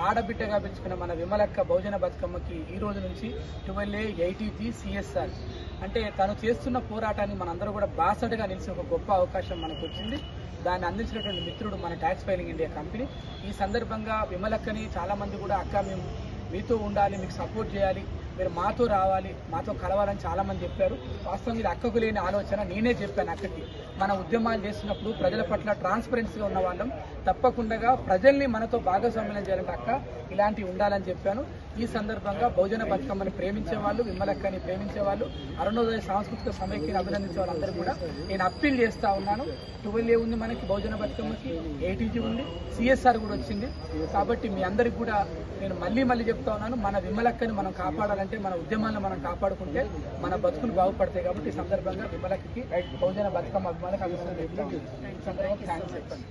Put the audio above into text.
ఆడబిడ్డగా పిలుచుకున్న మన విమలక్క బహుజన బతుకమ్మకి ఈ రోజు నుంచి 12A ATG CSR అంటే తను చేస్తున్న పోరాటాన్ని మనందరూ కూడా బాసటగా నిలిచి ఒక గొప్ప అవకాశం మనకు వచ్చింది. దాన్ని అందించినటువంటి మిత్రుడు మన ట్యాక్స్ ఫైలింగ్ ఇండియా కంపెనీ. ఈ సందర్భంగా విమలక్కని చాలా మంది కూడా అక్క మేము మీతో ఉండాలి, మీకు సపోర్ట్ చేయాలి, మీరు మాతో రావాలి, మాతో కలవాలని చాలా మంది చెప్పారు. వాస్తవం ఇది అక్కకు లేని ఆలోచన. నేనే చెప్పాను అక్కకి, మన ఉద్యమాలు చేస్తున్నప్పుడు ప్రజల పట్ల ట్రాన్స్పరెన్సీగా ఉన్న వాళ్ళం, తప్పకుండా ప్రజల్ని మనతో భాగస్వామ్యం చేయాలంటే అక్క ఇలాంటివి ఉండాలని చెప్పాను. ఈ సందర్భంగా బహుజన బతుకమ్మని ప్రేమించే వాళ్ళు, విమలక్కని ప్రేమించే వాళ్ళు, అరుణోదయ సాంస్కృతిక సమైక్యని అభినందించే వాళ్ళందరూ కూడా నేను అప్పీల్ చేస్తా ఉన్నాను. 12A ఉంది మనకి బహుజన బతుకమ్మకి, ATG ఉంది, CSR కూడా వచ్చింది. కాబట్టి మీ అందరికి కూడా నేను మళ్ళీ చెప్తా ఉన్నాను, మన విమలక్కని మనం కాపాడాలంటే మన ఉద్యమాలను మనం కాపాడుకుంటే మన బతుకులు బాగుపడతాయి. కాబట్టి ఈ సందర్భంగా విమలక్కకి బహుజన బతుకమ్మ అభిమానులకు అభినందనలు. ఈ సందర్భంగా థ్యాంక్స్ చెప్పండి.